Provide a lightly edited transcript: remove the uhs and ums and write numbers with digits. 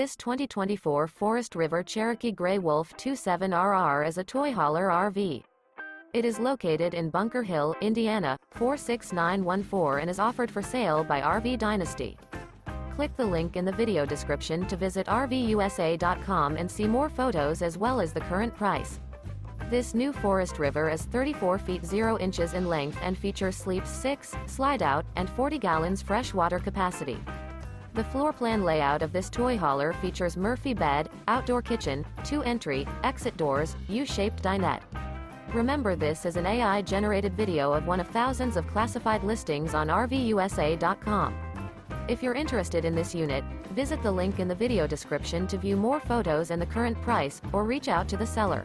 This 2024 Forest River Cherokee Grey Wolf 27RR is a toy hauler RV. It is located in Bunker Hill, Indiana, 46914 and is offered for sale by RV Dynasty. Click the link in the video description to visit RVUSA.com and see more photos as well as the current price. This new Forest River is 34 feet 0 inches in length and features sleeps 6, slide-out, and 40 gallons fresh water capacity. The floor plan layout of this toy hauler features Murphy bed, outdoor kitchen, 2 entry, exit doors, U-shaped dinette. Remember, this is an AI-generated video of one of thousands of classified listings on RVUSA.com. If you're interested in this unit, visit the link in the video description to view more photos and the current price, or reach out to the seller.